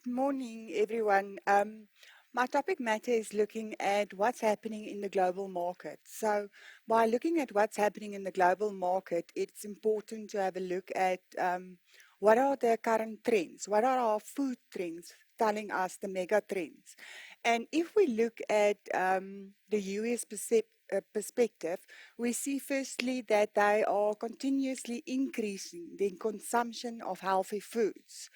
morning, everyone. My topic matter is looking at what's happening in the global market. So, by looking at what's happening in the global market, it's important to have a look at what are the current trends, what are our food trends telling us the mega trends. And if we look at the US perspective, we see firstly that they are continuously increasing the consumption of healthy foods,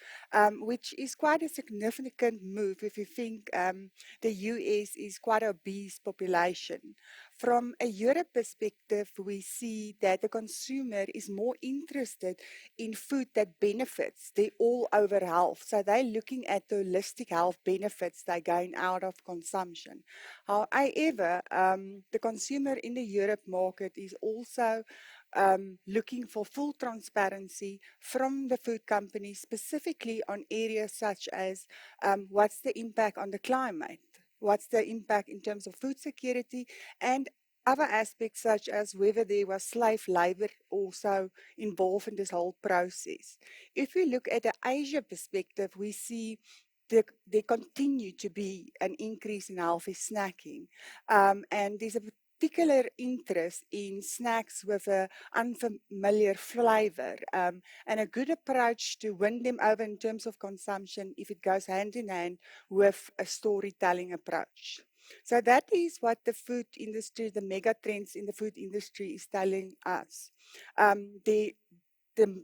which is quite a significant move if you think the US is quite a obese population. From a Europe perspective, we see that the consumer is more interested in food that benefits the all over health. So they're looking at the holistic health benefits they gain out of consumption. However, the consumer in the Europe market is also looking for full transparency from the food companies, specifically on areas such as what's the impact on the climate, what's the impact in terms of food security, and other aspects such as whether there was slave labor also involved in this whole process. If we look at the Asia perspective, we see there continue to be an increase in healthy snacking, and there's a particular interest in snacks with an unfamiliar flavor, and a good approach to win them over in terms of consumption if it goes hand in hand with a storytelling approach. So that is what the food industry, the mega trends in the food industry is telling us. The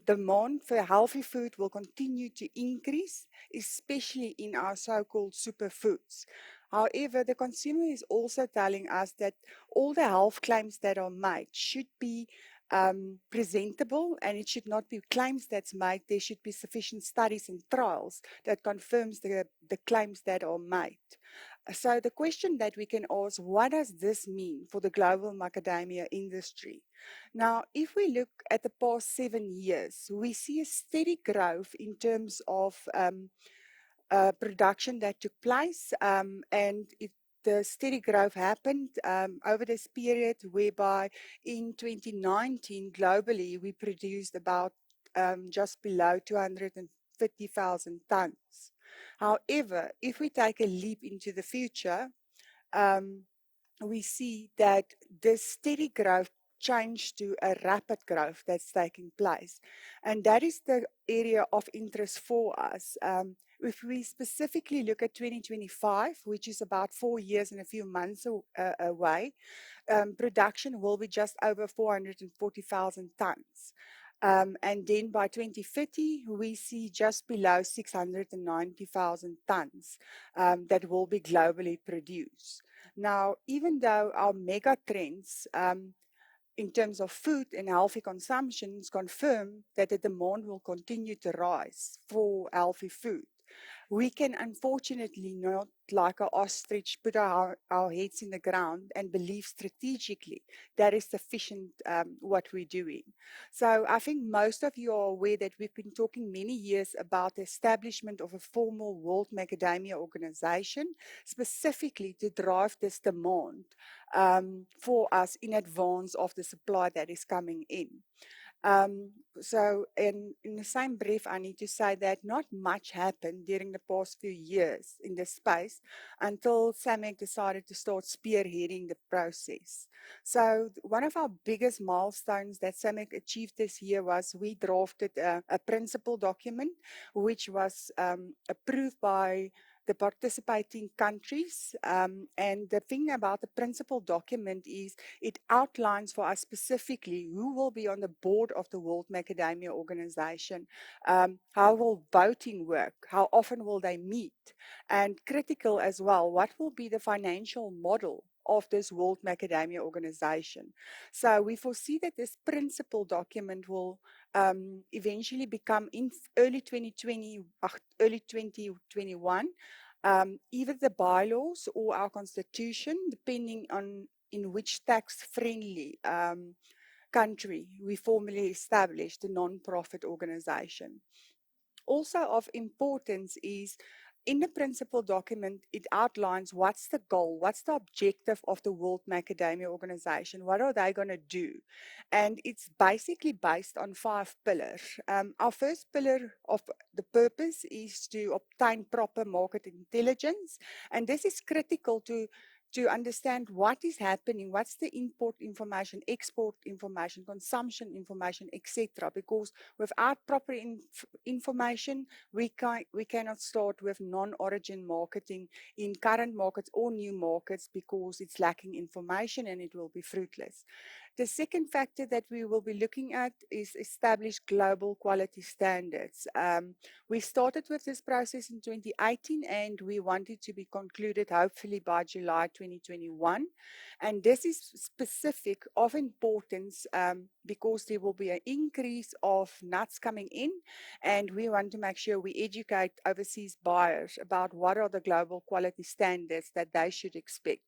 demand for healthy food will continue to increase, especially in our so-called superfoods. However, the consumer is also telling us that all the health claims that are made should be presentable, and it should not be claims that's made. There should be sufficient studies and trials that confirms the claims that are made. So the question that we can ask, what does this mean for the global macadamia industry? Now, if we look at the past 7 years, we see a steady growth in terms of production that took place, and the steady growth happened over this period, whereby in 2019 globally we produced about just below 250,000 tons. However, if we take a leap into the future, um, we see that this steady growth changed to a rapid growth that's taking place. And that is the area of interest for us. If we specifically look at 2025, which is about 4 years and a few months away, production will be just over 440,000 tons. And then by 2030, we see just below 690,000 tons that will be globally produced. Now, even though our mega trends in terms of food and healthy consumptions confirm that the demand will continue to rise for healthy food, we can unfortunately not, like an ostrich, put our heads in the ground and believe strategically that is sufficient what we're doing. So I think most of you are aware that we've been talking many years about the establishment of a formal World Macadamia Organization, specifically to drive this demand for us in advance of the supply that is coming in. So in the same brief, I need to say that not much happened during the past few years in this space until SAMAC decided to start spearheading the process. So one of our biggest milestones that SAMAC achieved this year was we drafted a principal document, which was approved by the participating countries. And the thing about the principal document is it outlines for us specifically who will be on the board of the World Macadamia Organization, how will voting work, how often will they meet, and critical as well, what will be the financial model of this World Macadamia Organization. So we foresee that this principal document will eventually become in early 2021, either the bylaws or our constitution, depending on in which tax-friendly country we formally established a non-profit organization. Also of importance is In the principal document, it outlines what's the goal, what's the objective of the World Macadamia Organization, what are they going to do? And it's basically based on 5 pillars. Our first pillar of the purpose is to obtain proper market intelligence, and this is critical to understand what is happening, what's the import information, export information, consumption information, etc. Because without proper information, we cannot start with non-origin marketing in current markets or new markets because it's lacking information and it will be fruitless. The second factor that we will be looking at is establish global quality standards. We started with this process in 2018 and we want it to be concluded hopefully by July 2021. And this is specific of importance because there will be an increase of nuts coming in, and we want to make sure we educate overseas buyers about what are the global quality standards that they should expect.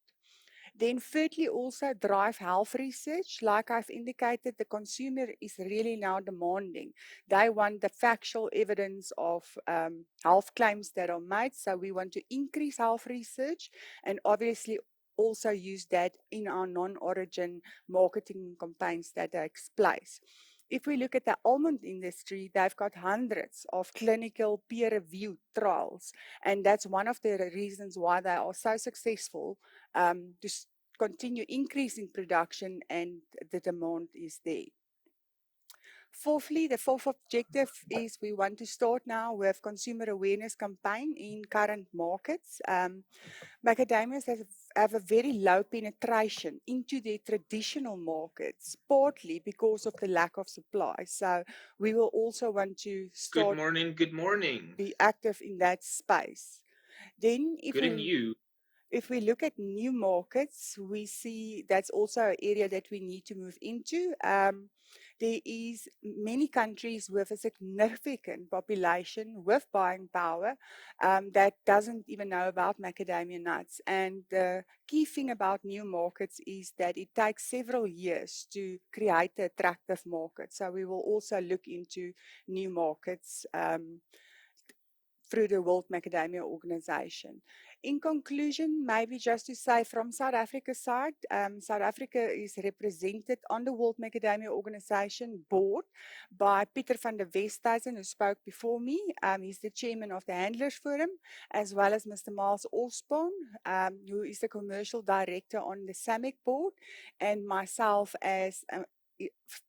Then thirdly, also drive health research. Like I've indicated, the consumer is really now demanding. They want the factual evidence of health claims that are made. So we want to increase health research and obviously also use that in our non-origin marketing campaigns that takes place. If we look at the almond industry, they've got hundreds of clinical peer-reviewed trials, and that's one of the reasons why they are so successful to continue increasing production, and the demand is there. Fourthly, the fourth objective is we want to start now with consumer awareness campaign in current markets. Macadamias have a very low penetration into their traditional markets, partly because of the lack of supply. So we will also want to Good start morning. Good morning. be active in that space. Then Good in you. if we look at new markets, we see that's also an area that we need to move into. There is many countries with a significant population with buying power that doesn't even know about macadamia nuts. And the key thing about new markets is that it takes several years to create an attractive market. So we will also look into new markets through the World Macadamia Organization. In conclusion, maybe just to say from South Africa's side, South Africa is represented on the World Macadamia Organization board by Pieter van der Westhuizen, who spoke before me. He's the chairman of the Handlers Forum, as well as Mr. Miles Osborne, who is the commercial director on the SAMAC board, and myself as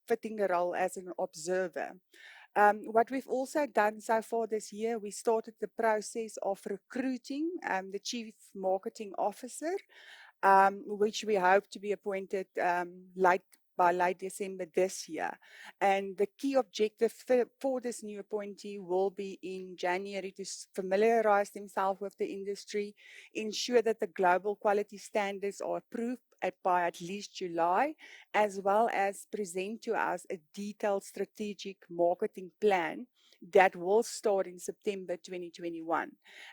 fitting the role as an observer. What we've also done so far this year, we started the process of recruiting the Chief Marketing Officer, which we hope to be appointed by late December this year. And the key objective for this new appointee will be in January to familiarize themselves with the industry, ensure that the global quality standards are approved by at least July, as well as present to us a detailed strategic marketing plan that will start in September 2021.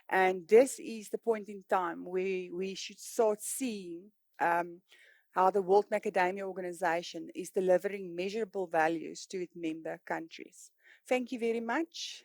And this is the point in time where we should start seeing how the World Macadamia Organization is delivering measurable values to its member countries. Thank you very much.